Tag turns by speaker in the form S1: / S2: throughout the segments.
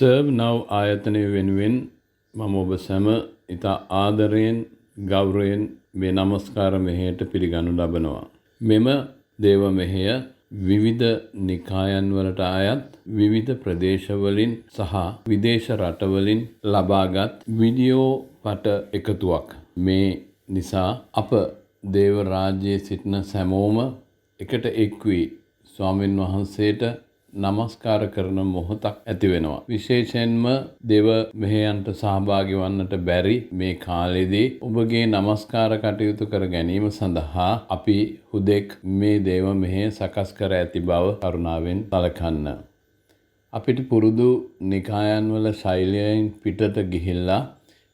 S1: Serve නව් ආයතනය වෙනුවෙන් මම ඔබ සැම ඉතා ආදරයෙන් ගෞරවයෙන් මේ නමස්කාර මෙහෙයට පිළිගනු ලබනවා. මෙම දේව මෙහෙය විවිධ නිකායන් වලට අයත් විවිධ ප්‍රදේශවලින් සහ විදේශ රටවලින් ලබාගත් වීඩියෝ පට එකතුවක්. මේ නිසා අප දේව රාජ්‍යයේ සිටින සැමෝම එකට එක් වී ස්වාමින් වහන්සේට නමස්කාර කරන මොහොතක් ඇති වෙනවා. විශේෂයෙන්ම දේව මෙහෙයන්ට සහභාගී වන්නට බැරි මේ කාලෙදී ඔබගේ නමස්කාර කටයුතු කර ගැනීම සඳහා අපි හුදෙක් මේ දේව මෙහෙය සකස් කර ඇති බව කරුණාවෙන් සලකන්න. අපිට පුරුදු නිකායන් වල ශෛලියෙන් පිටත ගිහිල්ලා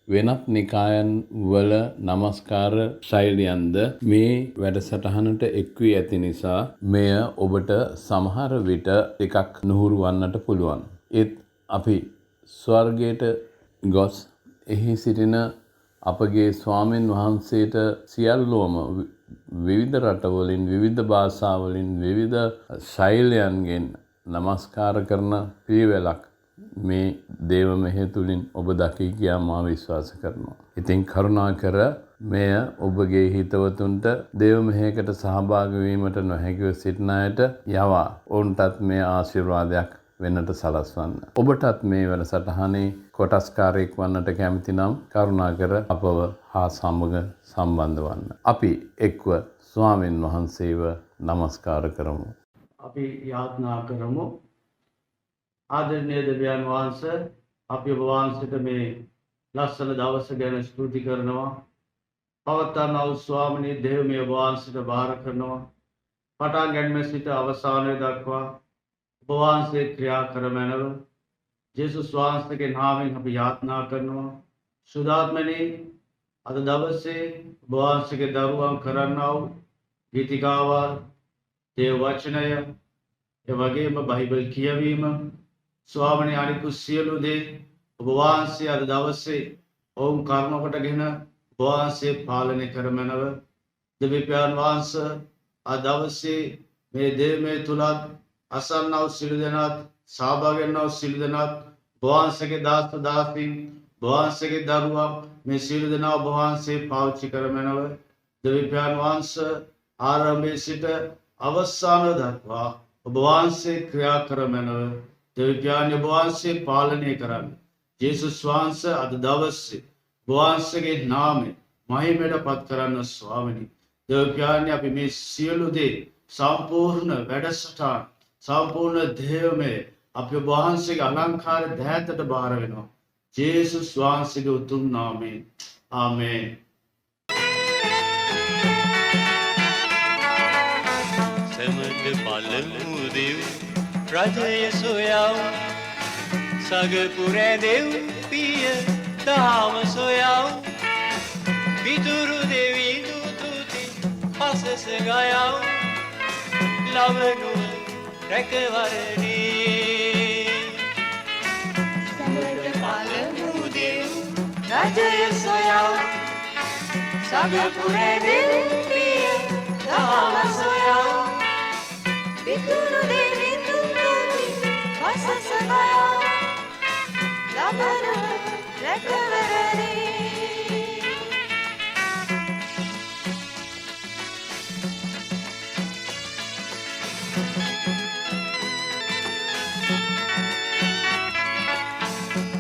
S1: වෙනත් නිකායන් වල නමස්කාර ශෛලියන්ද මේ වැඩසටහනට එක් වී ඇති නිසා මෙය ඔබට සමහර විට ටිකක් නුහුරු වන්නට පුළුවන්. ඒත් අපි ස්වර්ගයට ගොස් එහි සිටින අපගේ ස්වාමින් වහන්සේට සියල්ලෝම විවිධ රටවලින් විවිධ භාෂාවලින් විවිධ ශෛලයන්ගෙන් නමස්කාර කරන පිළිවෙලක් මේ දේව මෙහෙය තුලින් ඔබ දකී කියා මා විශ්වාස කරනවා. ඉතින් කරුණාකර මෙය ඔබගේ හිතවතුන්ට දේව මෙහෙයකට සහභාගී වීමට නොහැකිව සිටින අයට යවා ඔවුන්ටත් මේ ආශිර්වාදයක් වෙන්නට සලස්වන්න. ඔබටත් මේ වැඩසටහනේ කොටස්කාරයෙක් වන්නට කැමති නම් කරුණාකර අපව හා සමග සම්බන්ධ වන්න. අපි එක්ව ස්වාමින් වහන්සේව නමස්කාර කරමු.
S2: අපි යාඥා කරමු. ආදරණීය දෙවියන් වහන්සේ, අපි ඔබ වහන්සේට මේ ලස්සන දවස ගැන ස්තුති කරනවා. පවත්වනා වූ ස්වාමිනී දේවමය ඔබ වහන්සේට බාර කරනවා. පටන් ගැනීම සිට අවසානය දක්වා ඔබ වහන්සේ ක්‍රියා කරමැනව ජේසුස් වහන්සේගේ නාමයෙන් අපි යාඥා කරනවා. සුදාත්මනි, අද දවසේ ඔබ වහන්සේගේ දරුවන් කරන්නා වූ ගීතිකාවල්, දේව වචනය, ඒ වගේම බයිබල් කියවීම, ස්වාමිනී අනිකුත් සියලු දේ ඔබ වහන්සේ අද දවසේ ඔවුන් කර්ම කොටගෙන ඔබ වහන්සේ පාලනය කරමනව. දෙවියන් වහන්සේ අද දවසේ මේ දේමේ තුලත් අසන්නව සිළු දෙනාත් සහභාගී වෙනව සිළු දෙනාත් ඔබ වහන්සේගේ දාස දාසීන් ඔබ වහන්සේගේ දරුවා මේ සිළු දෙනා ඔබ වහන්සේ පාවිච්චි කරමනව. දෙවියන් වහන්සේ ආරම්භයේ සිට අවසාන දක්වා ඔබ වහන්සේ ක්‍රියා කරමනව. දෙවියන් ඔබ වහන්සේ පාලනය කරන්න. ජේසුස් වහන්සේ අද දවසේ ඔබ වහන්සේගේ නාමයෙන් මහිමයට පත් කරන්න ස්වාමිනී. දෙවියන් අපි මේ සියලු දේ සම්පූර්ණ වැඩසටහන සම්පූර්ණ දේවමය අපි ඔබ වහන්සේගේ අලංකාර දෑතට බාර වෙනවා. ජේසුස් වහන්සේගේ උතුම් නාමයෙන්. ආමේන්.
S3: සමද බලමු දෙව් රජය සොයව් සගපුරේ දෙව් පිය දාම සොයව් විදුරු දෙවි දුතුති පසස ගයව් ලබනු රැකවරණී.
S4: සමද බලමු දෙව් රජය සොයව් සගපුරේ දෙව් පිය දාම සොයව් විදුරු දෙවි දුතුති පසස ගයව් ලබනු රැකවරණී.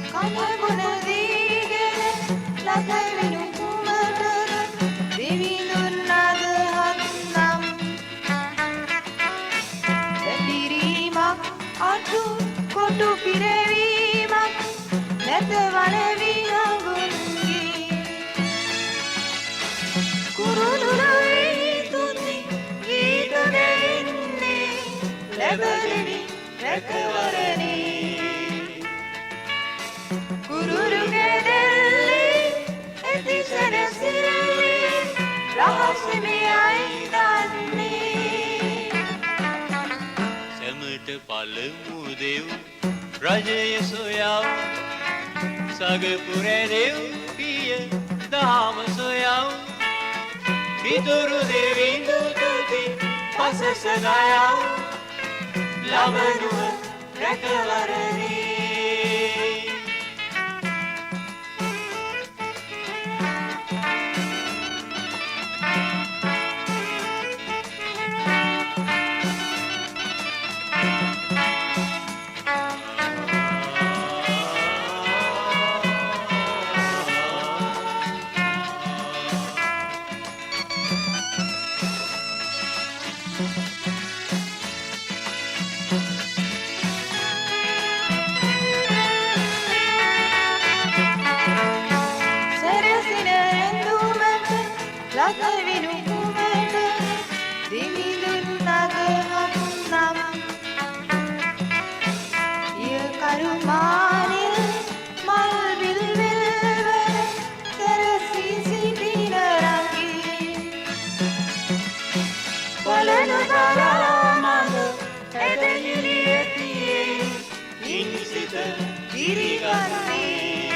S4: කමගුණ දීගෙන ලකවිනු කුමටද දෙවිඳුන් අදහත්නම් දැඩිරීමක් අතු කොටු පිරවීමක් නැත වන විහඟුන්ගේ කුරුළුරයි තුති ගීත ගැයෙන්නේ ලැබෙනි රැකවරණී. කුරුළු ගෙදෙල්ලේ ඇති සැනසෙල්ලේ රහස්‍යමයයි දන්නේ.
S3: සැමට පළමු දෙව් රජය සොයව් සගපුරේ දෙව් පිය දාම සොයව් විදුරු දෙවි දුතුති පසස ගයව් ලබනුව රැකවරණී.
S4: පිරිගන්නේ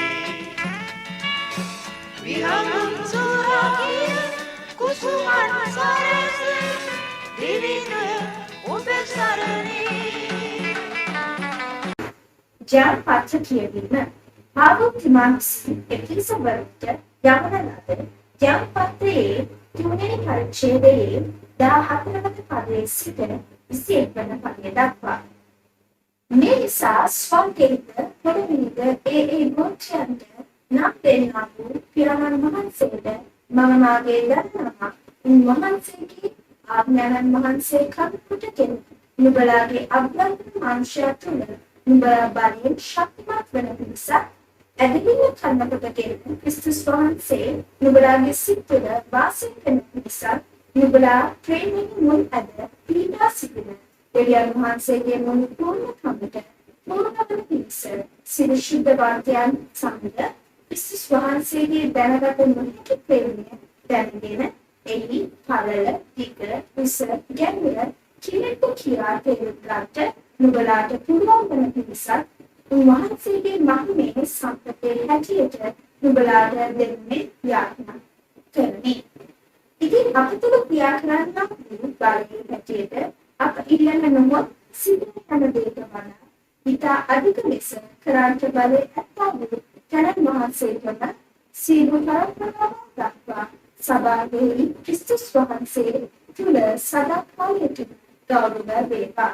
S4: විහඟුන් සුරකිය කුසුමන් සරස දිවිඳ ඔබ සරණේ
S5: ජාන් පත්‍ර කියවීම ආගුක්තිමාන්ස් එපිසවරට යවන ලද ජාන් පත්‍රයේ තුන්වෙනි පරිච්ඡේදයේ 14 වන පදයේ සිට 21 වන පදය දක්වා මේ නිසා ස්වර්ගයේද පොළොවේද ඒ ගෝත්‍රයන්ට නම් දෙන්නා වූ පියාණන් වහන්සේට මම මාගේ දන්නවා උන්වහන්සේගේ ආඥානන් වහන්සේ කරුණුටගෙන නුඹලාගේ අභ්‍යන්තර මාංශය තුළ නුඹලා බලයෙන් ශක්තිමත් වන නිසා ඇදහිල්ල කන්නකොටගෙන ක්‍රිස්තුස් වහන්සේ නුඹලාගේ සිත් තුළ වාසය කරන නිසා නුඹලා ප්‍රේමයෙන් මුල් ඇද පීඩා සිටින දෙවියන් වහන්සේගේ මුල් පූර්ණකමට පූර්ණ වන පිණිස සිල් ශුද්ධවාර්තයන් සමග ක්‍රිස්තුස් වහන්සේගේ දැනගත නොහැකි ප්‍රේමය දැනගෙන එහි පළල දිග උස ගැඹුර කිලෙට කියා තේරුම් ගන්නට නුඹලාට පුළුවන් වන පිණිසත් උන්වහන්සේගේ මහිමේ සම්පතේ හැටියට නුඹලාට දෙන්නේ යාඥා කරමි. ඉතින් අප තුළ ක්‍රියා කරන්නා වූ බලයේ හැටියට අප ඉල්ලන නොහොත් සිදු යන දේට වඩා ඉතා අධික ලෙස කරන්ට බලය ඇත්තා වූ තැනන් වහන්සේටම සියලු පරම්පරාව දක්වා සභාවෙහි ක්‍රිස්තුස් වහන්සේ තුළ සදාකාලයට ගෞරව වේවා.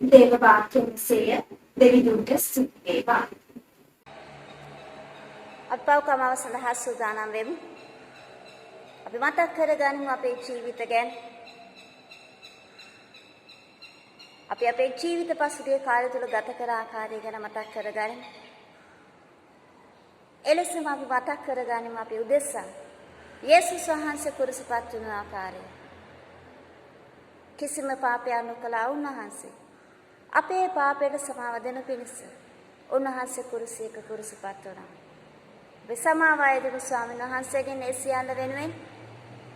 S5: දේව වාක්‍යමසය දෙවිදුන්ට ස්තුති වේවා.
S6: අත්පව්කමාව සඳහා සූදානම් වෙමු. අපි මතක් කරගනිමු අපේ ජීවිත ගැන. අපි අපේ ජීවිත පසුගිය කාලය තුල ගත කර ආකාරය ගැන මතක් කරගනිමු. එලෙසම අපි මතක් කරගනිමු අපි උදෙසා යේසුස් වහන්සේ කුරුසපත් වුණු ආකාරය. කිසිම පාපයක් නොකළා උන්වහන්සේ. අපේ පාපයට සමාව දෙනු පිණිස උන්වහන්සේ කුරුසියක කුරුසපත් වුණා. මේ සමාවයදී ස්වාමීන් වහන්සේගෙන් ඒ සියල්ල වෙනුවෙන්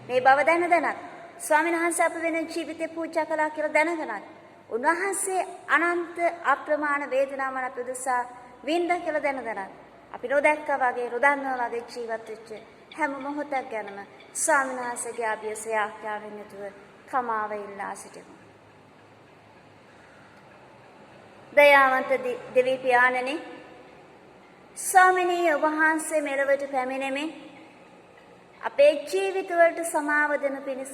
S6: මේ බව දැනගනත් ස්වාමීන් වහන්සේ අප වෙන ජීවිතේ පූජා කළා කියලා දැනගනත් උන්වහන්සේ අනන්ත අප්‍රමාණ වේදනාවන් අප උදෙසා විඳ කියලා දැනගනත් අපි නොදැක්කා වගේ නොදන්නවා වගේ ජීවත් වෙච්ච හැම මොහොතක් ගැනම ස්වාමීන් වහන්සේගේ අභියසය ආඥාවෙන් යුතුව කමාව ඉල්ලා සිටිමු. දයාවන්ත දෙවි පියාණනි ස්වාමිනී ඔබ වහන්සේ මෙලොවට පැමිණෙමින් අපේ ජීවිතවලට සමාව දෙන පිණිස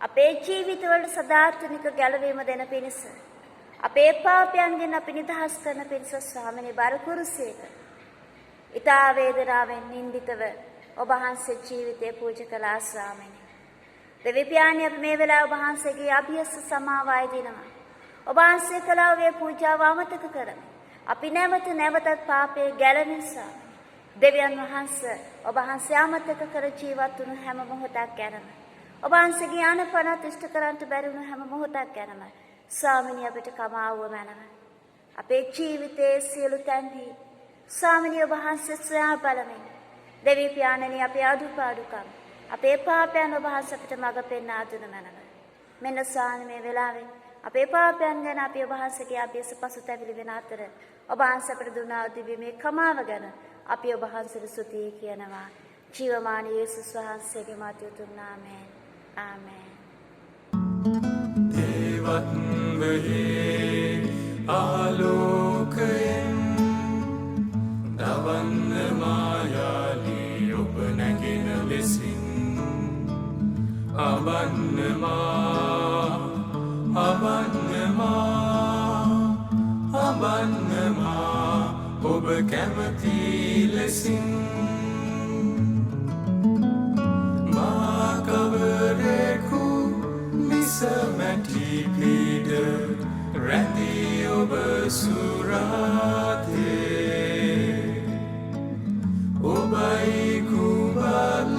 S6: අපේ ජීවිතවලට සදාර්ථනික ගැලවීම දෙන පිණිස අපේ පාපයන්ගෙන් අපි නිදහස් කරන පිණිස ස්වාමිනී බර කුරුසියක ඊතා වේදනාවෙන් නිඳිතව ඔබ වහන්සේ ජීවිතේ පූජා කළා ස්වාමිනී. දෙවි පියාණනි අපි මේ වෙලාව ඔබ වහන්සේගේ අභියස සමාවයි දිනවා. ඔබ වහන්සේ කළා වූ පූජාව අමතක කරමි. අපි නැවතත් පාපයේ ගැලෙන නිසා දෙවියන් වහන්සේ ඔබ වහන්සේ අමතක කර ජීවත් වුණු හැම මොහොතක් ගැනම ඔබ වහන්සේගේ ආනපනත් ඉෂ්ට කරන්ට බැරි වුණු හැම මොහොතක් ගැනම ස්වාමිනිය අපිට කමාවුව මැනව. අපේ ජීවිතයේ සියලු තැන්හි ස්වාමිනිය ඔබ වහන්සේ සොයා බලමින් දෙවි පියාණනි අපේ අඩුපාඩුකම් අපේ පාපයන් ඔබ වහන්සේ අපිට මඟ පෙන්වා දුන මැනව. මෙන්න ස්වාමී මේ වෙලාවේ අපේ පාපයන් ගැන අපි ඔබ වහන්සේගේ අභියස පසුතැවිලි වෙන අතර ඔබ වහන්සේ අපට දුන්නා වූ මේ කමාව ගැන අපි ඔබ වහන්සේට ස්තුති කියනවා. ජීවමාන යේසුස් වහන්සේගේ මත උතුම් නාමයෙන් ආමේන්.
S7: දේවත් වේ ආලෝකයෙන් දවන්න මායාලී ඔබ නැගෙන ලෙසින් අබන්නමා ඔබ කැමති ලෙසින් මා කවරෙකු මිස මැටි පීඩ රැඳී ඔබ සුරාතේ ඔබයි කුබල්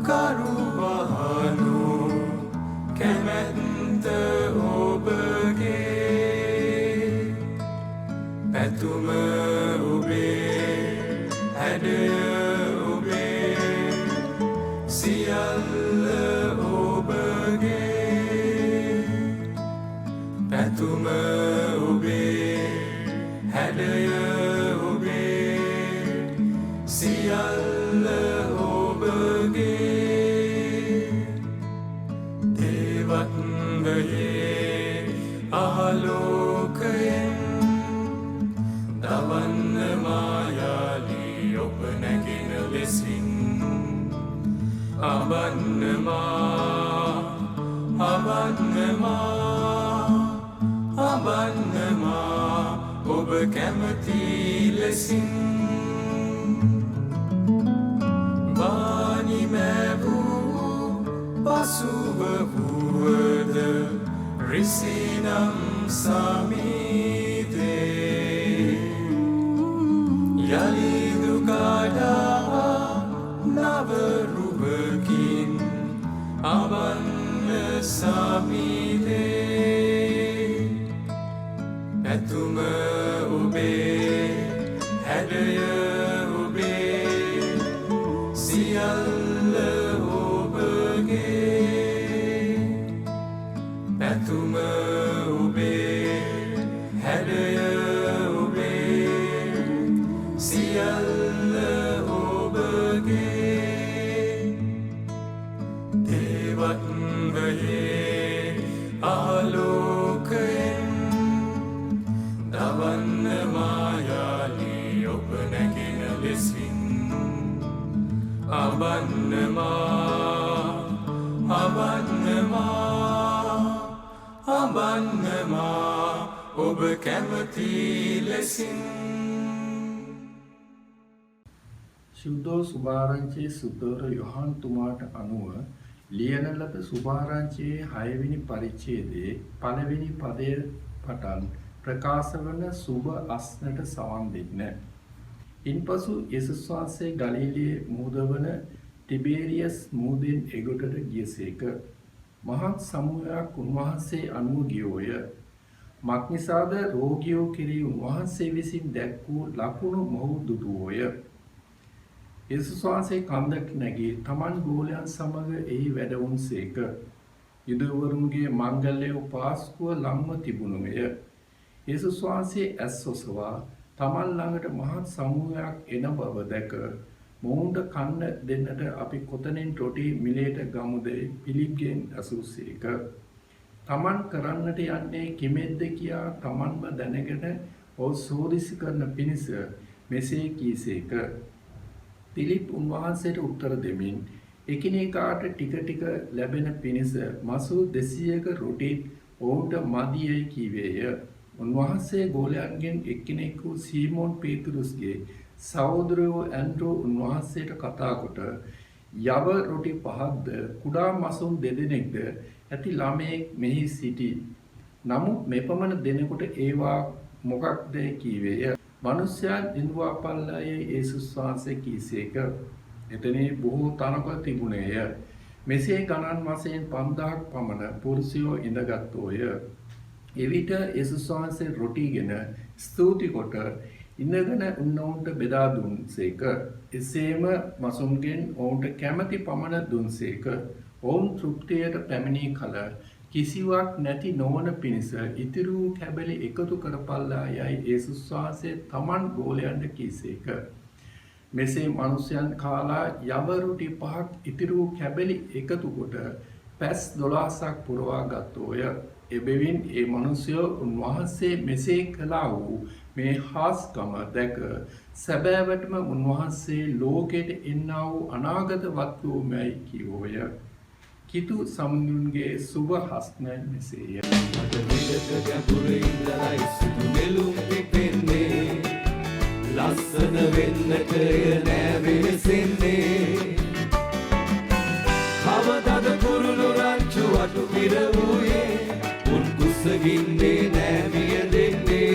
S7: කරුවහනු කැමැත්ත ඔබගේ පැතුම ඔබේ හැඩය ඔබේ සියල්ල ඔබගේ පැතුම ඔබේ අබන්නමා ඔබ කැමති ලෙසින් බානිමැවූ පසුව වුවද රිසිනම් සමීතේ යලිදුකඩා නවරුවකින් අබන්න සමීතේ ඇතුම ඔබේ හැඩය ඔබේ සියල්ල ඔබගේ ඇතුම ඔබේ හැඩය ඔබේ සියල්ල ඔබගේ දේවත්වයේ ආලෝකයෙන් දවන්න මායාලී ඔබ නැගෙන ලෙසින් අබන්නමා ඔබ කැමති ලෙසින්
S8: ශුද්ධෝ සුභාරංචියේ සුද්ධෝර යොහන්තුමාට අනුව ලියන ලද සුභාරංචියේ 6 වෙනි පරිච්ඡේදයේ පළවෙනි පදය පටන් ප්‍රකාශ වන සුභ අස්නට සවන් දෙන්න. ඉන්පසු යේසුස් වහන්සේ ගලිලයේ මුහුදවන ටිබේරියස් මුහුදෙන් එගොඩට ගියසේක. මහත් සමූහයක් උන්වහන්සේ අනුව ගියෝය. මක්නිසාද රෝගියෝ කෙරෙහි උන්වහන්සේ විසින් දැක් වූ ලකුණු මොහු දුටුවෝය. යේසුස් වහන්සේ කන්දක් නැගී තමන් ගෝලයන් සමග එහි වැඩ වුන්සේක. යුදවරුන්ගේ මංගල්‍ය පාස්කුව ලංව තිබුණුය. යේසුස් වහන්සේ ඇස් ඔසවා තමන් ළඟට මහත් සමූහයක් එන බව දැක මොවුන්ට කන්න දෙන්නට අපි කොතනින් රොටි මිලේට ගමුද පිලිප්ගෙන් අසූසේක. තමන් කරන්නට යන්නේ කිමෙද්ද කියා තමන්ම දැනගෙන ඔහු සෝදිසි කරන පිණිස මෙසේ කීසේක. පිලිප් උන්වහන්සේට උත්තර දෙමින් එකිනෙකාට ටික ටික ලැබෙන පිණිස මසු 200ක රොටි ඔවුන්ට මදියයි කීවේය. උන්වහන්සේ ගෝලයන්ගෙන් එක්කෙනෙක් වූ සීමෝන් පේතුරුස්ගේ සහෝදරයෝ ඇන්ඩ්‍රෝ උන්වහන්සේට කතා කොට යව රොටි 5ක්ද කුඩා මසුන් 2 දෙනෙක්ද ඇති ළමයෙක් මෙහි සිටි. නමුත් මෙපමණ දෙනෙකුට ඒවා මොකක්ද කීවේය. මිනිසයන් දිනුවා පල්ලායේ යේසුස් වහන්සේ කීසේක. එතනේ බොහෝ තනකොළ තිබුණේය. මෙසේ ගණන් වශයෙන් 5000ක් පමණ පුරුෂයෝ ඉඳගත්ෝය. එවිට යේසුස් වහන්සේ රොටිගෙන ස්තුති කොට ඉඳගෙන උන්නවුන්ට බෙදා දුන්සේක. එසේම මසුන්ගෙන් ඔවුන්ට කැමැති පමණ දුන්සේක. ඔවුන් තෘප්තියට පැමිණි කල කිසිවක් නැති නොවන පිණිස ඉතිරි වූ කැබලි එකතු කරපල්ලා යයි යේසුස් වහන්සේ තමන් ගෝලයන්ට කීසේක. මෙසේ මිනිසයන් කාලා යව රොටි 5ක් ඉතිරි වූ කැබලි එකතු කොට පැස් 12ක් පුරවා ගත්තෝය. එබැවින් ඒ මිනිසයෝ උන්වහන්සේ මෙසේ කළා වූ මේ හාස්කම දැක සැබෑවටම උන්වහන්සේ ලෝකයට එන්නා වූ අනාගත වත්වෝමයි කිවෝය. කිතු සමුදුන්ගේ සුභ හස්න මෙසේය.
S7: මට විලක ගැඹුරු ඉඳලා ඉසුතු නෙළුම් පිපෙන්නේ ලස්සන වෙන්නට නෑ වෙසෙන්නේ කවදද කුරුළු රංචු අටු පිර වූයේ උන් කුසගින්නේ නෑ වියදෙන්නේ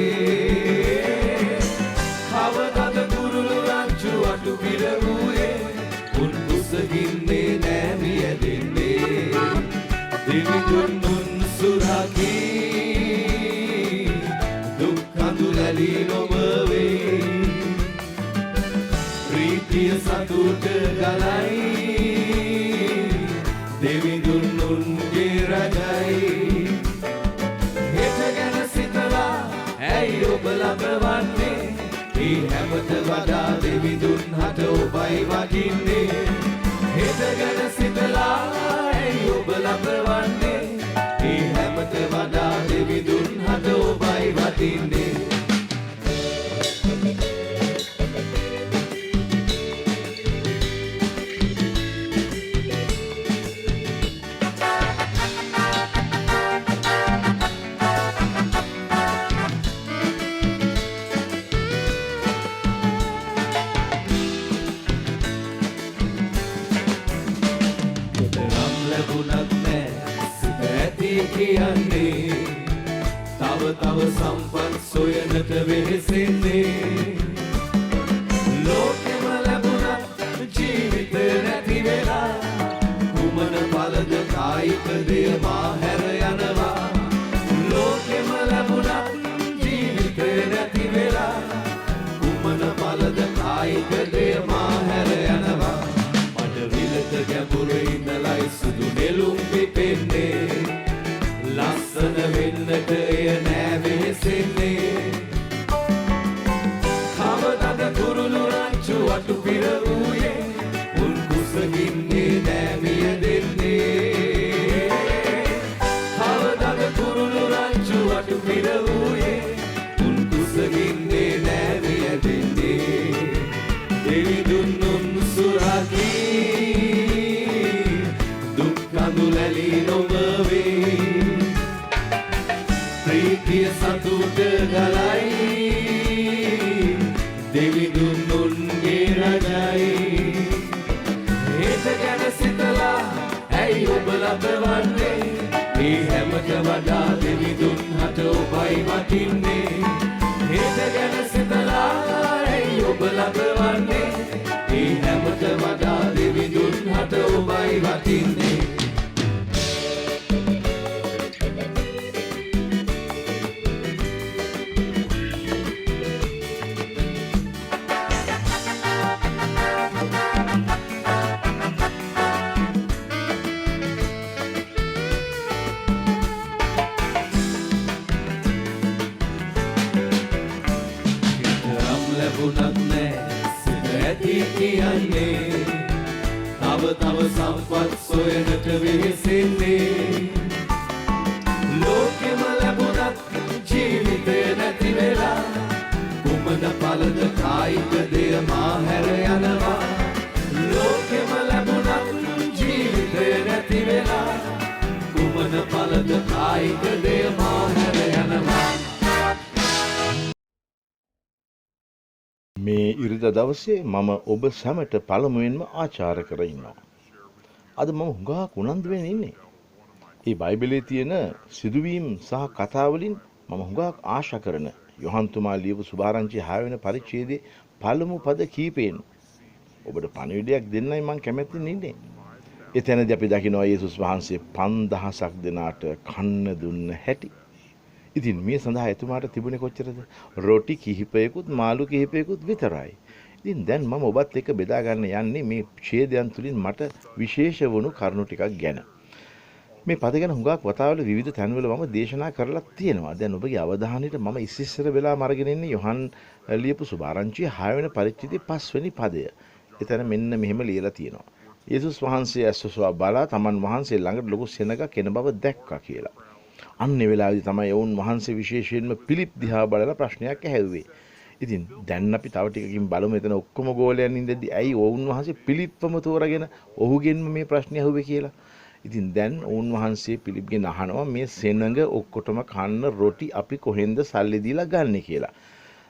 S7: කවදද කුරුළු රංචු අටු පිර වූයේ උන් කුසගින්නේ නෑ වියදෙන්නේ දෙවිඳුන් සුරකී දුක් කඳුලැලි නොමවේ ප්‍රීතිය සතුට ගලයි දෙවිඳුන් උන්ගේ රජයි හෙට ගැන සිතලා ඇයි ඔබ ලබවන්නේ ඒ හැමත වඩා දෙවිඳුන් හට ඔබයි වඩින්නේ හෙට ගැන සිතලා ඇයි ඔබ ලබවන්නේ ඒ හැමත වඩා දෙවිඳුන් හට ඔබයි වඩින්නේ කියන්නේ තව තව සම්පත් සොයනට වෙහෙසෙන්නේ ලෝකෙම ලැබුණත් ජීවිත නැති වෙලා කුමන පළද කායික දෙය මා හැර යනවා ලෝකෙම ලැබුණත් ජීවිත නැති වෙලා කුමන පළද කායික දෙය මා හැර යනවා මට විලක ගැඹුරේ ඉඳලා සුදු නෙළුම් පිපෙන්නේ ලස්සන වෙන්නට එය නෑ වෙහෙසෙන්නේ කවදද කුරුළු රංචු අටු පිර වූයේ උන් කුසගින්නේ නෑ මියදෙන්නේ කවදද කුරුළු රංචු අටු පිර වූයේ උන් කුසගින්නේ නෑ මියදෙන්නේ දෙවිදුන් සුරකී දුක් කඳුලැලි නොබවේ ප්‍රීතිය සතුට ගලයි දෙවිදුන් උන්ගේ රජයි හෙට ගැන සිතලා ඇයි ඔබ ලබවන්නේ මේ හැමට වඩා දෙවිදුන් හට ඔබයි වටින්නේ හෙට ගැන සිතලා ඇයි ඔබ ලබවන්නේ මේ හැමට වඩා දෙවිදුන් හට ඔබයි වටින්නේ කියන්නේ තව තව සම්පත් සොයනට වෙහෙසෙන්නේ ලෝකෙම ලැබුණත් ජීවිතය නැති වෙලා කුමන පළද කායික දෙය මා හැර යනවා ලෝකෙම ලැබුණත් ජීවිතය නැති වෙලා කුමන පළද කායික දෙය මා හැර යනවා
S9: මේ ඉරිදා දවසේ මම ඔබ සැමට පළමුවෙන්ම ආචාර කර ඉන්නවා. අද මම හුඟක් උනන්දු වෙමින් ඉන්නේ. මේ බයිබලයේ තියෙන සිදුවීම් සහ කතා වලින් මම හුඟක් ආශා කරන යොහන්තුමා ලියපු සුභාරංචි 6 වෙනි පරිච්ඡේදයේ පළමු පද කීපයෙන් ඔබට පණිවිඩයක් දෙන්නයි මම කැමැත්තෙන් ඉන්නේ. එතනදී අපි දකිනවා යේසුස් වහන්සේ 5000ක් දෙනාට කන්න දුන්න හැටි. ඉතින් මේ සඳහා එතුමාට තිබුණේ කොච්චරද? රොටි කිහිපයකුත් මාළු කිහිපයකුත් විතරයි. ඉතින් දැන් මම ඔබත් එක්ක බෙදා ගන්න යන්නේ මේ ඡේදයන් තුලින් මට විශේෂ වුණු කරුණු ටිකක් ගැන. මේ පද ගැන හුඟක් වතාවල විවිධ තැන්වල මම දේශනා කරලා තියෙනවා. දැන් ඔබගේ අවධානයට මම ඉස්සෙල්ලා වෙලාම අරගෙන ඉන්නේ යොහන් ලියපු සුභාරංචියේ 6 වෙනි පරිච්ඡේදයේ 5 වෙනි පදය. එතන මෙන්න මෙහෙම ලියලා තියෙනවා. යේසුස් වහන්සේ ඇස්සොසවා බලා තමන් වහන්සේ ළඟට ලොකු සෙනඟක් එන බව දැක්කා කියලා. අන්නේ වෙලාවේදී තමයි වුන් වහන්සේ විශේෂයෙන්ම පිලිප් දිහා බලලා ප්‍රශ්නයක් ඇහැව්වේ. ඉතින් දැන් අපි තව ටිකකින් බලමු එතන ඔක්කොම ගෝලයන් ඉඳද්දි ඇයි වුන් වහන්සේ පිලිප්පම තෝරාගෙන ඔහුගෙන්ම මේ ප්‍රශ්නේ අහුවේ කියලා. ඉතින් දැන් වුන් වහන්සේ පිලිප්ගෙන් අහනවා මේ සෙනඟ ඔක්කොටම කන්න රොටි අපි කොහෙන්ද සල්ලි දීලා ගන්නෙ කියලා.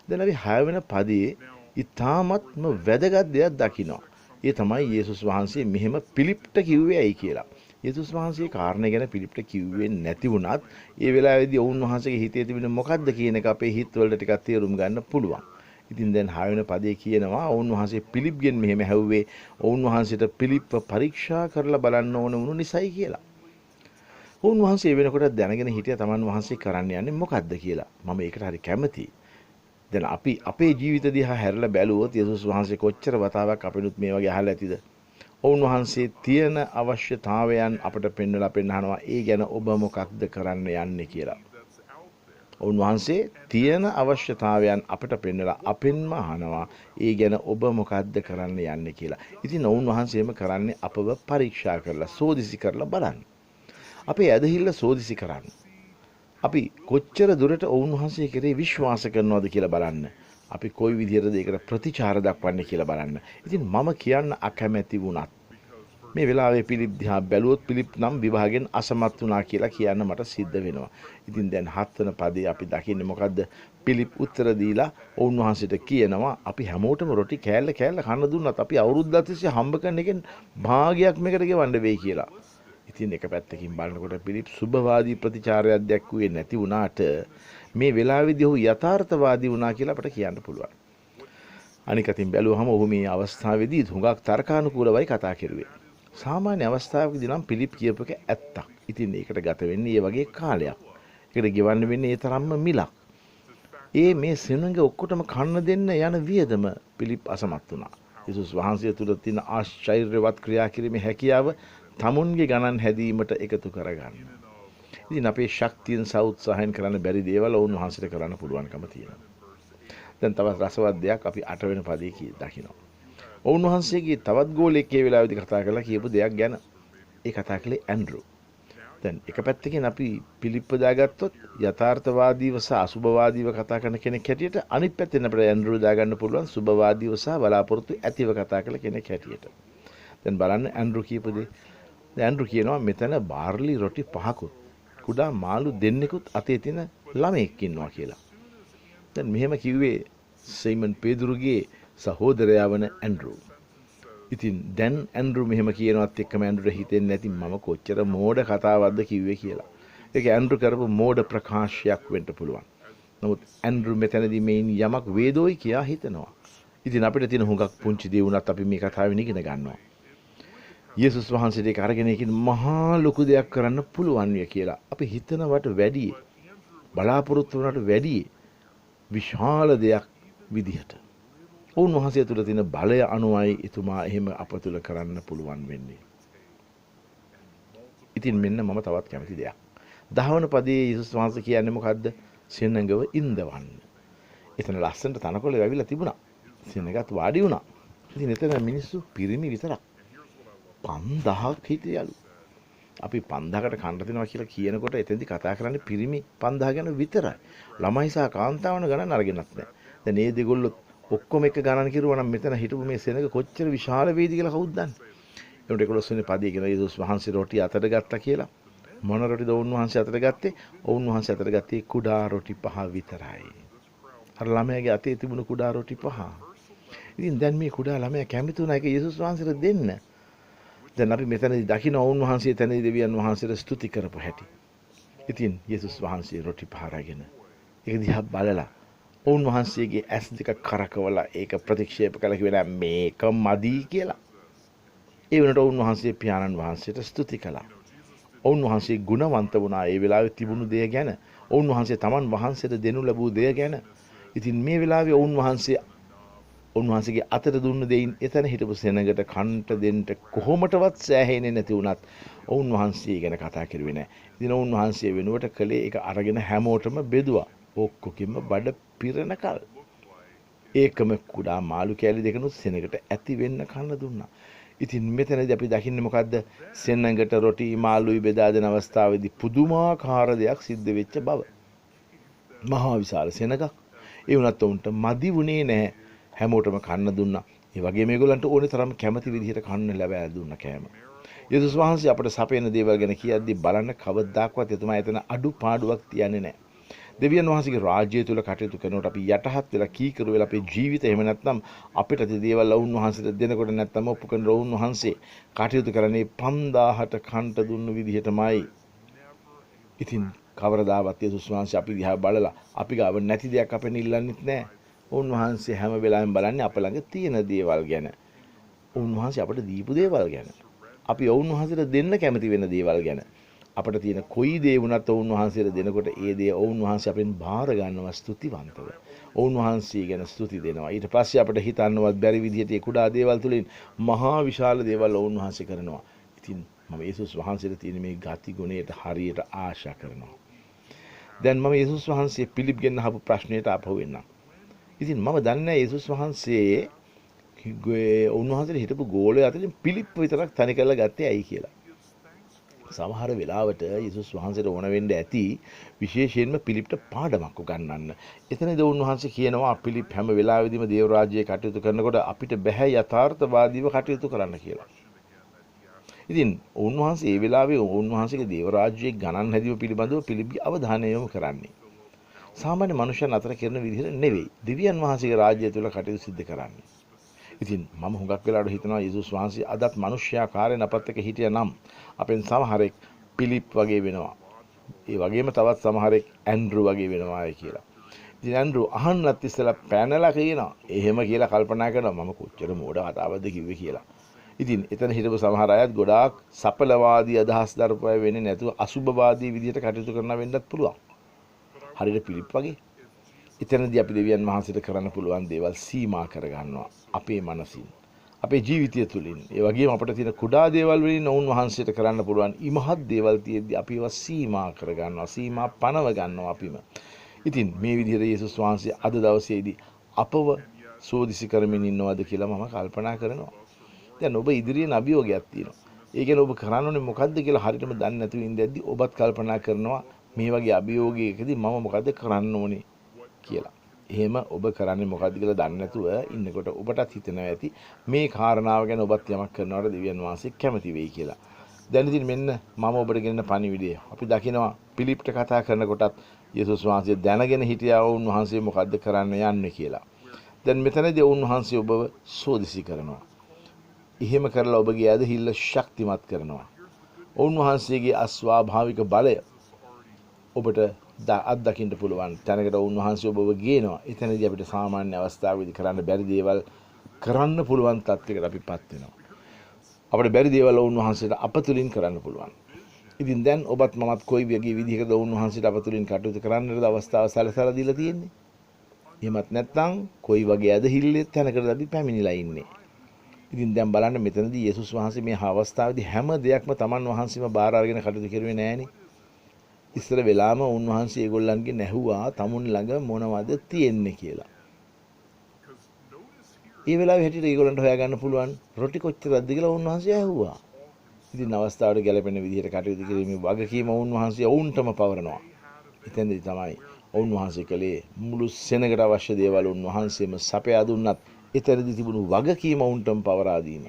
S9: දැන් අපි 6 වෙනි පදයේ ඊ타මත්ම වැදගත් දෙයක් දකිනවා. ඒ තමයි යේසුස් වහන්සේ මෙහෙම පිලිප්ට කිව්වේ ඇයි කියලා. යේසුස් වහන්සේ කාරණේ ගැන පිලිප්ට කිව්වේ නැති වුණත් ඒ වෙලාවේදී ඔවුන් වහන්සේගේ හිතේ තිබෙන මොකද්ද කියන එක අපේ හිත වලට ටිකක් තේරුම් ගන්න පුළුවන්. ඉතින් දැන් 6 වෙනි පදයේ කියනවා ඔවුන් වහන්සේ පිලිප්ගෙන් මෙහෙම ඇහුවේ ඔවුන් වහන්සේට පිලිප්ප පරීක්ෂා කරලා බලන්න ඕන වුණු නිසයි කියලා. ඔවුන් වහන්සේ වෙනකොට දැනගෙන හිටියා තමන් වහන්සේ කරන්න යන්නේ මොකද්ද කියලා. මම ඒකට හරි කැමතියි. දැන් අපි අපේ ජීවිත දිහා හැරලා බැලුවොත් යේසුස් වහන්සේ කොච්චර වතාවක් අපිනුත් මේ වගේ අහලා ඇතිද? ඔවුන් වහන්සේ තියෙන අවශ්‍යතාවයන් අපට පෙන්වලා පෙන්නනවා ඒ ගැන ඔබ මොකක්ද කරන්න යන්නේ කියලා. ඔවුන් වහන්සේ තියෙන අවශ්‍යතාවයන් අපට පෙන්වලා අපෙන්ම අහනවා ඒ ගැන ඔබ මොකක්ද කරන්න යන්නේ කියලා. ඉතින් ඔවුන් වහන්සේම කරන්නේ අපව පරීක්ෂා කරලා සෝදිසි කරලා බලන්න. අපේ ඇදහිල්ල සෝදිසි කරන්න. අපි කොච්චර දුරට ඔවුන් වහන්සේ කෙරේ විශ්වාස කරනවද කියලා බලන්න. අපි කොයි විදිහටද ඒකට ප්‍රතිචාර දක්වන්නේ කියලා බලන්න. ඉතින් මම කියන්න අකමැති වුණත් මේ වෙලාවේ පිලිප් දිහා බැලුවොත් පිලිප් නම් විභාගයෙන් අසමත් වුණා කියලා කියන්න මට සිද්ධ වෙනවා. ඉතින් දැන් 7 වෙනි පදේ අපි දකින්නේ මොකද්ද? පිලිප් උත්තර දීලා ඔවුන් වහන්සේට කියනවා අපි හැමෝටම රොටි කෑල්ල කෑල්ල කන්න දුන්නත් අපි අවුරුද්දක් තිස්සේ හම්බ කරන එකෙන් භාගයක් මේකට ගෙවන්න වෙයි කියලා. ඉතින් එක පැත්තකින් බලනකොට පිලිප් සුභවාදී ප්‍රතිචාරයක් දැක්ුවේ නැති වුණාට මේ වෙලාවේදී ඔහු යථාර්ථවාදී වුණා කියලා අපට කියන්න පුළුවන්. අනික අතින් බැලුවහම ඔහු මේ අවස්ථාවේදී හුඟක් තර්කානුකූලවයි කතා කරුවේ. සාමාන්‍ය අවස්ථාවකදී නම් පිලිප් කියපු එක ඇත්තක්. ඉතින් ඒකට ගත වෙන්නේ මේ වගේ කාලයක්. ඒකට ගෙවන්න වෙන්නේ ඒ තරම්ම මිලක්. මේ සෙනඟ ඔක්කොටම කන්න දෙන්න යන වියදම පිලිප් අසමත් වුණා. යේසුස් වහන්සේ තුළ තියෙන ආශ්චර්යවත් ක්‍රියා කිරීමේ හැකියාව තමුන්ගේ ගණන් හැදීමට එකතු කරගන්න. ඉතින් අපේ ශක්තියෙන් සෞත්සාහයෙන් කරන්න බැරි දේවල් ඔවුන් වහන්සේට කරන්න පුළුවන්කම තියෙනවා. දැන් තවත් රසවත් දෙයක් අපි 8 වෙනි පදයේ දකිනවා. ඔවුන් වහන්සේගේ තවත් ගෝලෙක් ඒ වෙලාවේදී කතා කරලා කියපු දෙයක් ගැන. ඒ කතා කළේ ඇන්ඩ්‍රු. දැන් එක පැත්තකින් අපි පිලිප්ප දාගත්තොත් යථාර්ථවාදීව සහ අසුභවාදීව කතා කරන කෙනෙක් හැටියට, අනිත් පැත්තෙන් අපිට ඇන්ඩ්‍රු දාගන්න පුළුවන් සුභවාදීව සහ බලාපොරොත්තු ඇතිව කතා කරන කෙනෙක් හැටියට. දැන් බලන්න ඇන්ඩ්‍රු කියපු දේ. දැන් ඇන්ඩ්‍රු කියනවා මෙතන බාර්ලි රොටි 5කුත් කුඩා මාළු දෙන්නෙකුත් අතේ තියෙන ළමෙක් ඉන්නවා කියලා. දැන් මෙහෙම කිව්වේ සයිමන් පේදුරුගේ සහෝදරයා වන ඇන්ඩ්‍රු. ඉතින් දැන් ඇන්ඩ්‍රු මෙහෙම කියනවත් එක්කම ඇන්ඩ්‍රුට හිතෙන්නේ නැති මම කොච්චර මෝඩ කතාවක්ද කිව්වේ කියලා. ඒක ඇන්ඩ්‍රු කරපු මෝඩ ප්‍රකාශයක් වෙන්න පුළුවන්. නමුත් ඇන්ඩ්‍රු මෙතනදී මේන් යමක් වේදෝයි කියා හිතනවා. ඉතින් අපිට තියෙන හුඟක් පුංචි දේ වුණත් අපි මේ කතාවෙන් ඉගෙන ගන්නවා. යේසුස් වහන්සේට ඒක අරගෙන ඒකින් මහා ලොකු දෙයක් කරන්න පුළුවන් ය කියලා. අපි හිතනවට වැඩිය බලාපොරොත්තු වුණාට වැඩිය විශාල දෙයක් විදිහට ඔවුන් වහන්සේ තුළ තියෙන බලය අනුවයි එතුමා එහෙම අප තුළ කරන්න පුළුවන් වෙන්නේ. ඉතින් මෙන්න මම තවත් කැමති දෙයක්. 10 වන පදයේ යේසුස් වහන්සේ කියන්නේ මොකද්ද? සෙනඟව ඉන්දවන්න. එතන ලස්සනට තනකොළ වැවිලා තිබුණා. සෙනඟත් වාඩි වුණා. ඉතින් එතන මිනිස්සු පිරිමි විතරක් 5000ක් හිටියලු. අපි 5000කට කන්න දෙනවා කියලා කියනකොට එතෙන්දී කතා කරන්නේ පිරිමි 5000 ගැන විතරයි. ළමයි සහ කාන්තාවන ගණන් අරගෙනත් නැහැ. දැන් මේ දෙගොල්ලෝ ඔක්කොම එක ගණන් කිරුවා නම් මෙතන හිටපු මේ සෙනඟ කොච්චර විශාල වේද කියලා කවුද දන්නේ? ඒකට 11 වෙනි පදයේ කියන යේසුස් වහන්සේ රොටි අතට ගත්තා කියලා. මොන රොටිද ඔවුන් වහන්සේ අතට ගත්තේ? ඔවුන් වහන්සේ අතට ගත්තේ කුඩා රොටි 5 විතරයි. අර ළමයාගේ අතේ තිබුණු කුඩා රොටි 5. ඉතින් දැන් මේ කුඩා ළමයා කැමති වුණා ඒක යේසුස් වහන්සේට දෙන්න. දැන් අපි මෙතනදී දකින්න ඔවුන් වහන්සේ තැනදී දෙවියන් වහන්සේට ස්තුති කරපු හැටි. ඉතින් යේසුස් වහන්සේ රොටි 5 අරගෙන ඒක දිහා බලලා ඔවුන් වහන්සේගේ ඇස් දෙක කරකවලා ඒක ප්‍රතික්ෂේප කළා කිව්වේ නෑ මේක මදි කියලා. ඒ වෙනකොට ඔවුන් වහන්සේ පියාණන් වහන්සේට ස්තුති කළා. ඔවුන් වහන්සේ ගුණවන්ත වුණා ඒ වෙලාවේ තිබුණු දේ ගැන. ඔවුන් වහන්සේ තමන් වහන්සේට දෙනු ලැබූ දේ ගැන. ඉතින් මේ වෙලාවේ ඔවුන් වහන්සේගේ අතට දුන්න දෙයින් එතන හිටපු සෙනඟට කන්ට දෙන්න කොහොමටවත් සෑහෙන්නේ නැති වුණත් ඔවුන් වහන්සේ ගැන කතා කරුවේ නෑ. ඉතින් ඔවුන් වහන්සේ වෙනුවට කළේ ඒක අරගෙන හැමෝටම බෙදුවා. ඔක්කොකින්ම බඩ පිරෙනකල්. ඒකම කුඩා මාළු කෑලි දෙකනොත් සෙනඟට ඇති වෙන්න කන්න දුන්නා. ඉතින් මෙතනදී අපි දකින්නේ මොකද්ද? සෙනඟට රොටි මාළුයි බෙදා දෙන අවස්ථාවේදී පුදුමාකාර දෙයක් සිද්ධ වෙච්ච බව. මහා විශාල සෙනඟක්. ඒ වුණත් උන්ට මදි වුණේ නැහැ. හැමෝටම කන්න දුන්නා. ඒ වගේම මේගොල්ලන්ට ඕනේ තරම් කැමති විදිහට කන්න ලැබෑ දුන්නා කෑම. යේසුස් වහන්සේ අපට සපයන දේවල් ගැන කියද්දී බලන්න කවදාකවත් එතුමා එතන අඩුපාඩුවක් තියන්නේ නැහැ. දෙවියන් වහන්සේගේ රාජ්‍යය තුල කටයුතු කරනකොට අපි යටහත් වෙලා කීකරු වෙලා අපේ ජීවිතය එහෙම නැත්නම් අපිට දේවල් වුන් වහන්සේට දෙනකොට නැත්නම් ඔප්පු කරන වුන් වහන්සේ කටයුතු කරන්නේ 5000ට කන්ට දුන්න විදිහටමයි. ඉතින් කවරදාවත් යේසුස් වහන්සේ අපි දිහා බලලා අපි ගාව නැති දෙයක් අපෙන් ඉල්ලන්නෙත් නැහැ. උන්වහන්සේ හැම වෙලාවෙම බලන්නේ අප ළඟ තියෙන දේවල් ගැන. උන්වහන්සේ අපට දීපු දේවල් ගැන. අපි උන්වහන්සේට දෙන්න කැමති වෙන දේවල් ගැන. අපට තියෙන කොයි දේ වුණත් උන්වහන්සේට දෙනකොට ඒ දේ උන්වහන්සේ අපෙන් බාර ගන්නවා ස්තුතිවන්තව. උන්වහන්සේ ගැන ස්තුති දෙනවා. ඊට පස්සේ අපිට හිතන්නවත් බැරි විදිහට ඒ කුඩා දේවල් තුලින් මහා විශාල දේවල් උන්වහන්සේ කරනවා. ඉතින් මම යේසුස් වහන්සේට තියෙන මේ ගති ගුණයට හරියට ආශා කරනවා. දැන් මම යේසුස් වහන්සේ පිලිප්ගෙන් අහපු ප්‍රශ්නයට ආපහු එන්නම්. ඉතින් මම දන්නේ යේසුස් වහන්සේ උන්වහන්සේට හිටපු ගෝලය අතරින් පිලිප් විතරක් තනි කරලා ගත්තේ ඇයි කියලා. සමහර වෙලාවට යේසුස් වහන්සේට ඕන වෙන්න ඇති විශේෂයෙන්ම පිලිප්ට පාඩමක් උගන්වන්න. එතනදී උන්වහන්සේ කියනවා පිලිප් හැම වෙලාවෙදීම දේව රාජ්‍යයේ කටයුතු කරනකොට අපිට බෑ යථාර්ථවාදීව කටයුතු කරන්න කියලා. ඉතින් උන්වහන්සේ ඒ වෙලාවේ උන්වහන්සේගේ දේව රාජ්‍යයේ ගණන් හැදීම පිළිබඳව පිලිප්ගේ අවධානය යොමු කරන්නේ. සාමාන්‍ය මනුෂ්‍යයන් අතර කරන විදිහට නෙවෙයි. දෙවියන් වහන්සේගේ රාජ්‍යය තුල කටයුතු සිදු කරන්නේ. ඉතින් මම හුඟක් වෙලාවට හිතනවා යේසුස් වහන්සේ අදත් මිනිස්යාකාරයෙන් අපත් එක්ක හිටියා නම් අපෙන් සමහරෙක් පිලිප් වගේ වෙනවා. ඒ වගේම තවත් සමහරෙක් ඇන්ඩ්‍රු වගේ වෙනවායි කියලා. ඉතින් ඇන්ඩ්‍රු අහන්නත් ඉස්සලා පැනලා කියනවා. එහෙම කියලා කල්පනා කරනවා මම කොච්චර මෝඩ කතාවක්ද කිව්වේ කියලා. ඉතින් එතන හිටපු සමහර අයත් ගොඩාක් සපලවාදී අදහස් දරපය වෙන්නේ නැතුව අසුභවාදී විදිහට කටයුතු කරන වෙන්නත් පුළුවන්. හරියට පිලිප් වගේ. එතනදී අපි දෙවියන් වහන්සේට කරන්න පුළුවන් දේවල් සීමා කරගන්නවා අපේ මනසින්. අපේ ජීවිතය තුළින්. ඒ වගේම අපිට තියෙන කුඩා දේවල් වලින් ඔවුන් වහන්සේට කරන්න පුළුවන් ඉමහත් දේවල් තියෙද්දී අපි ඒවා සීමා කරගන්නවා. සීමා පනව ගන්නවා අපිම. ඉතින් මේ විදිහට යේසුස් වහන්සේ අද දවසේදී අපව සෝදිසි කරමින් ඉන්නවද කියලා මම කල්පනා කරනවා. දැන් ඔබ ඉදිරියෙන් අභියෝගයක් තියෙනවා. ඒ කියන්නේ ඔබ කරන්න ඕනේ මොකද්ද කියලා හරියටම දන්නේ නැතුව ඉඳද්දි ඔබත් කල්පනා කරනවා මේ වගේ අභියෝගයකදී මම මොකද්ද කරන්න ඕනේ කියලා. එහෙම ඔබ කරන්නේ මොකද්ද කියලා දන්නේ නැතුව ඉන්නකොට ඔබටත් හිතෙනවා ඇති මේ කාරණාව ගැන ඔබත් යමක් කරනවට දෙවියන් වහන්සේ කැමති වෙයි කියලා. දැන් ඉතින් මෙන්න මම ඔබට ගෙනන පණිවිඩය. අපි දකිනවා පිලිප්ට කතා කරනකොටත් යේසුස් වහන්සේ දැනගෙන හිටියා වුන් වහන්සේ මොකද්ද කරන්න යන්නේ කියලා. දැන් මෙතනදී වුන් වහන්සේ ඔබව සෝදිසි කරනවා. එහෙම කරලා ඔබගේ ඇදහිල්ල ශක්තිමත් කරනවා. වුන් වහන්සේගේ අස්වාභාවික බලය ඔබට අත්දකින්න පුළුවන් තැනකට උන්වහන්සේ ඔබව ගේනවා. එතනදී අපිට සාමාන්‍ය අවස්ථාවකදී කරන්න බැරි දේවල් කරන්න පුළුවන් තත්යකට අපිපත් වෙනවා. අපිට බැරි දේවල් උන්වහන්සේට අපතුලින් කරන්න පුළුවන්. ඉතින් දැන් ඔබත් මමත් කොයි වගේ විදිහකද උන්වහන්සේට අපතුලින් කටයුතු කරන්නද අවස්ථාව සැලසලා දීලා තියෙන්නේ? එහෙමත් නැත්නම් කොයි වගේ ඇදහිල්ලේ තැනකටද අපි පැමිණිලා ඉන්නේ? ඉතින් දැන් බලන්න මෙතනදී යේසුස් වහන්සේ මේ අවස්ථාවේදී හැම දෙයක්ම තමන් වහන්සේම බාර අරගෙන කටයුතු කරුවේ නෑනේ. ඉස්සර වෙලාම උන්වහන්සේ ඒගොල්ලන්ගෙන් ඇහුවා තමුන් ළඟ මොනවද තියෙන්නේ කියලා. ඒ වෙලාවේ හැටියට ඒගොල්ලන්ට හොයාගන්න පුළුවන් රොටි කොච්චරද කියලා උන්වහන්සේ ඇහුවා. ඉතින් අවස්ථාවට ගැලපෙන විදිහට කටයුතු කිරීමේ වගකීම උන්වහන්සේ වුන්ටම පවරනවා. එතෙන්දී තමයි උන්වහන්සේ කලේ මුළු සෙනගට අවශ්‍ය දේවල් උන්වහන්සේම සපයා දුන්නත් එතනදී තිබුණු වගකීම උන්ටම පවරා දීම.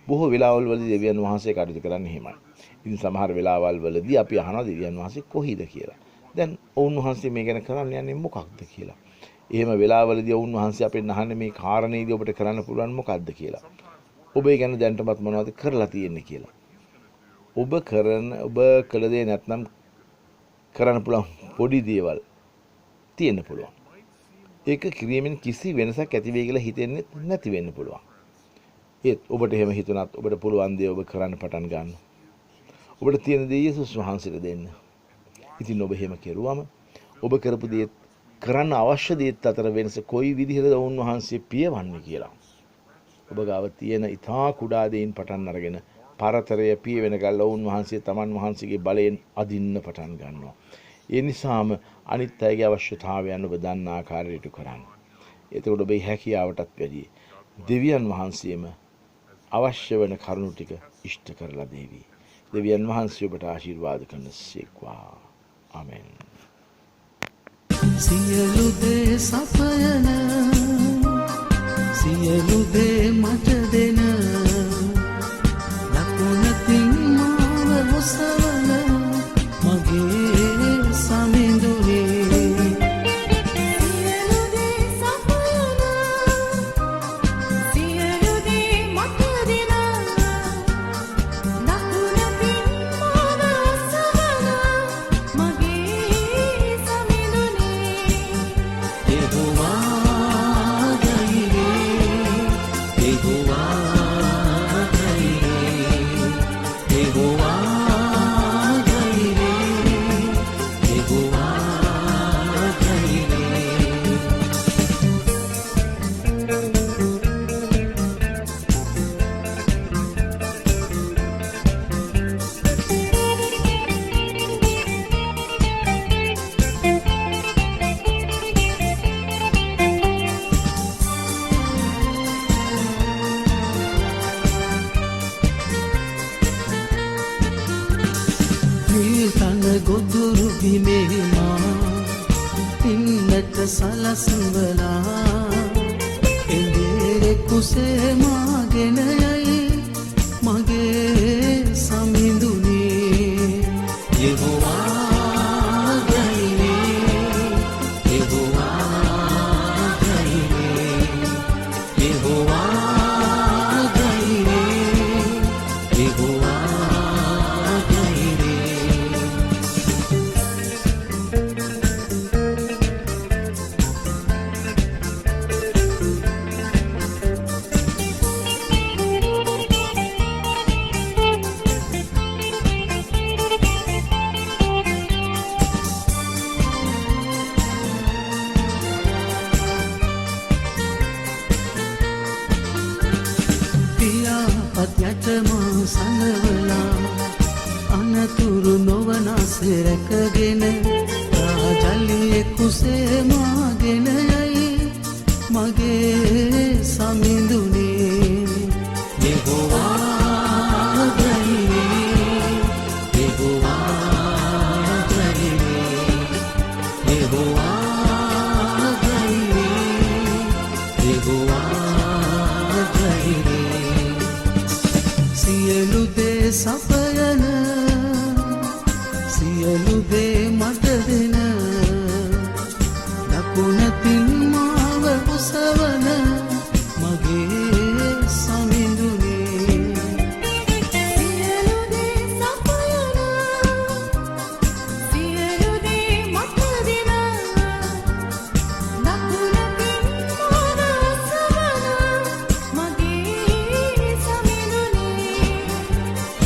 S9: බොහෝ වෙලාවල් වලදී දෙවියන් වහන්සේ කටයුතු කරන්නේ එහෙමයි. ඉතින් සමහර වෙලාවල් වලදී අපි අහනවා දෙවියන් වහන්සේ කොහේද කියලා. දැන් උන්වහන්සේ මේ ගැන කරන්න යන්නේ මොකක්ද කියලා. එහෙම වෙලාවලදී උන්වහන්සේ අපෙන් අහන්නේ මේ කාරණේදී ඔබට කරන්න පුළුවන් මොකක්ද කියලා. ඔබ ඒ ගැන දැනටමත් මොනවද කරලා තියෙන්නේ කියලා. ඔබ කළ දේ නැත්නම් කරන්න පුළුවන් පොඩි දේවල් තියෙන්න පුළුවන්. ඒක කිරීමෙන් කිසි වෙනසක් ඇති වෙයි කියලා හිතෙන්නේ නැති වෙන්න පුළුවන්. ඒත් ඔබට එහෙම හිතුණත් ඔබට පුළුවන් දේ ඔබ කරන්න පටන් ගන්න. ඔබට තියෙන දේ යේසුස් වහන්සේට දෙන්න. ඉතින් ඔබ එහෙම කෙරුවම ඔබ කරපු දේ කරන්න අවශ්‍ය දේත් අතර වෙනස කොයි විදිහටද උන්වහන්සේ පියවන්නේ කියලා. ඔබ ගාව තියෙන ඊටා කුඩා දෙයින් පටන් අරගෙන පරතරය පියවෙන ගල්ල උන්වහන්සේ තමන් වහන්සේගේ බලයෙන් අදින්න පටන් ගන්නවා. ඒ නිසාම අනිත් අයගේ අවශ්‍යතාවයන් ඔබ දන්න ආකාරයට කරන්න. එතකොට ඔබේ හැකියාවටත් වැඩි දෙවියන් වහන්සේම අවශ්‍ය වෙන කරුණු ටික ඉෂ්ට කරලා දෙවි. දෙවියන් වහන්සේ ඔබට ආශිර්වාද කරනසේක්වා. ආමෙන්.
S10: සියලු දේ සපයන සියලු දේ මට දෙන ලකුණකින් මාව ඔසවන මගේ සමිඳුනේ
S4: සියලු දේ සපයන සියලු දේ මට දෙන ලකුණකින් මාව ඔසවන මගේ සමිඳුනේ
S10: යෙහෝවා ගයිරේ යෙහෝවා ගයිරේ යෙහෝවා ගයිරේ යෙහෝවා ගයිරේ තන ගොදුරු බිමේ මා පින්නට සලසවලා එඳේ කුසේ මාගෙන යයි මගේ සමිඳුනේ යෙහෝවා ගයිරේ යෙහෝවා ගයිරේ යෙහෝවා කුසේ රැකගෙන රාජලියේ කුසේ මාගෙන යයි මගේ සමිඳුනේ යෙහෝවා ජයී යෙහෝවා ජයී යෙහෝවා ජයී යෙහෝවා ජයී සියලු දේ සපයන සියලු දේ මට දෙන දකුණතින් මාව උසවන මගේ සමිඳුනේ
S4: සියලු දේ සපයන සියලු දේ මට දෙන දකුණතින් මාව උසවන මගේ සමිඳුනේ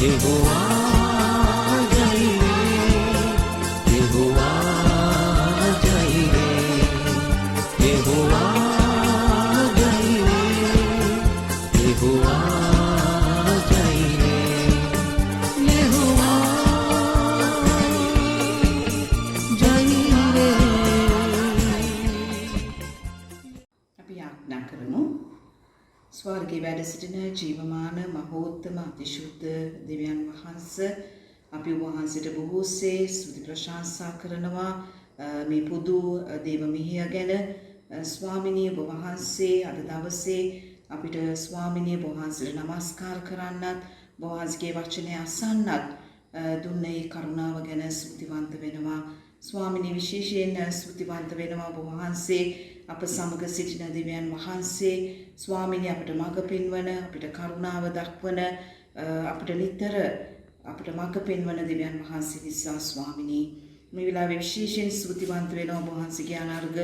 S10: යෙහෝවා ජයී යෙහෝවා ජයී යෙහෝවා ජයී යෙහෝවා ජයී
S11: අපි යාඥා කරමු. ස්වර්ගයේ වැඩ සිටින ජීවමාන මහෝත්තම අතිශුද්ධ දෙවියන් වහන්සේ අපි ඔබ වහන්සේට බොහෝසේ ස්තුති ප්‍රශංසා කරනවා මේ පොදු දේව මිහිය ගැන. ස්වාමිනී ඔබ වහන්සේ අද දවසේ අපිට ස්වාමිනී ඔබ වහන්සේට නමස්කාර කරන්නත් ඔබ වහන්සේගේ වචනය අසන්නත් දුන්න ඒ කරුණාව ගැන ස්තුතිවන්ත වෙනවා. ස්වාමිනී විශේෂයෙන් ස්තුතිවන්ත වෙනවා ඔබ වහන්සේ අප සමග සිටින දෙවියන් වහන්සේ ස්වාමිනී අපට මඟ පෙන්වන අපිට කරුණාව දක්වන අපිට නිතර අපට මඟ පෙන්වන දෙවියන් වහන්සේ නිසා ස්වාමිනී මේ වෙලාවේ විශේෂයෙන් ස්තුතිවන්ත වෙනවා ඔබ වහන්සේගේ අනර්ග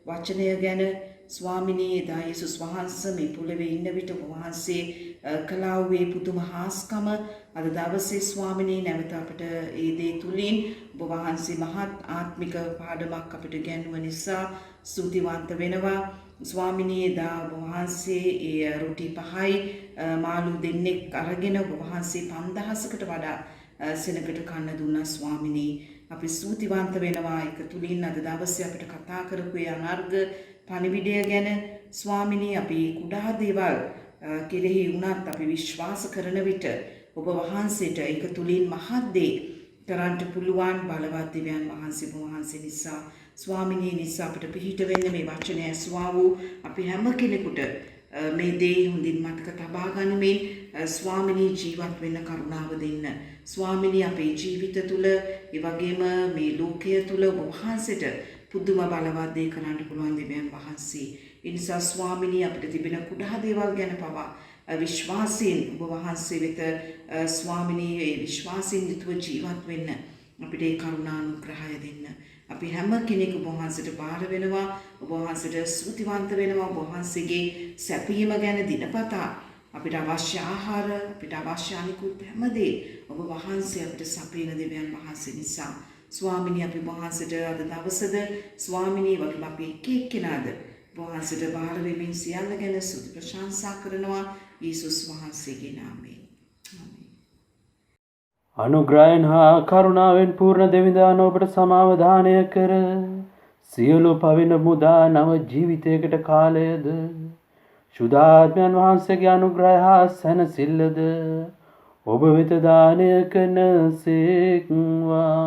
S11: වචනය ගැන. ස්වාමිනී එදා යේසුස් වහන්සේ මේ පොළවේ ඉන්න විට ඔබ වහන්සේ කළා වූ පුදුම හාස්කම අද දවසේ ස්වාමිනී නැවත අපිට ඒ දේ තුලින් ඔබ වහන්සේ මහත් ආත්මික පාඩමක් අපිට ගැන්වුව නිසා ස්තුතිවන්ත වෙනවා. ස්වාමිනී එදා ඔබ වහන්සේ ඒ රොටි පහයි මාළු දෙන්නෙක් අරගෙන ඔබ වහන්සේ 5000කට වඩා සෙනඟට කන්න දුන්නා ස්වාමිනී. අපි ස්තුතිවන්ත වෙනවා ඒක තුලින් අද දවසේ අපිට කතා කරපු ඒ අනර්ග පණිවිඩය ගැන. ස්වාමිනී අපි කුඩා දේවල් කෙරෙහි වුණත් අපි විශ්වාස කරන විට ඔබ වහන්සේට ඒක තුලින් මහත් දේ කරන්න පුළුවන් බලවත් දෙවියන් වහන්සේ ඔබ වහන්සේ නිසා ස්වාමිනී නිසා අපිට පිහිට වෙන්න මේ වචනය ඇසුවා වූ අපි හැම කෙනෙකුට මේ දේ හොඳින් මතක තබා ගනිමින් ස්වාමිනී ජීවත් වෙන්න කරුණාව දෙන්න. ස්වාමිනී අපේ ජීවිත තුළ ඒ වගේම මේ ලෝකය තුළ ඔබ වහන්සේට පුදුම බලවත් දේ කරන්න පුළුවන් දෙවියන් වහන්සේ. ඒ නිසා ස්වාමිනී අපිට තිබෙන කුඩා දේවල් ගැන පවා විශ්වාසයෙන් ඔබ වහන්සේ වෙත ස්වාමිනී ඒ විශ්වාසයෙන් යුතුව ජීවත් වෙන්න අපිට ඒ කරුණානුග්‍රහය දෙන්න. අපි හැම කෙනෙක් ඔබ වහන්සේට බාර වෙනවා. ඔබ වහන්සේට ස්තුතිවන්ත වෙනවා. ඔබ වහන්සේගේ සැපීම ගැන දිනපතා අපිට අවශ්‍ය ආහාර අපිට අවශ්‍ය අනිකුත් හැමදේ ඔබ වහන්සේ අපිට සපයන දෙවියන් වහන්සේ නිසා ස්වාමිනී අපි වහන්සේට අද දවසේද ස්වාමිනී වගේ අපි එක එක්කෙනාද වහන්සේට බාර වෙමින් සියල්ල ගැන ස්තුති ප්‍රශංසා කරනවා යේසුස් වහන්සේගේ නාමයෙන්.
S12: අනුග්‍රහයෙන් හා කරුණාවෙන් පූර්ණ දෙවිඳාන ඔබට සමාවධානය කර සියලු පවින මුදා නව ජීවිතයකට කාලයද ශුද්ධාත්මයන් වහන්සේගේ අනුග්‍රහය හා සැනසෙල්ලද ඔබ වෙත දානය කරන සේක්වා.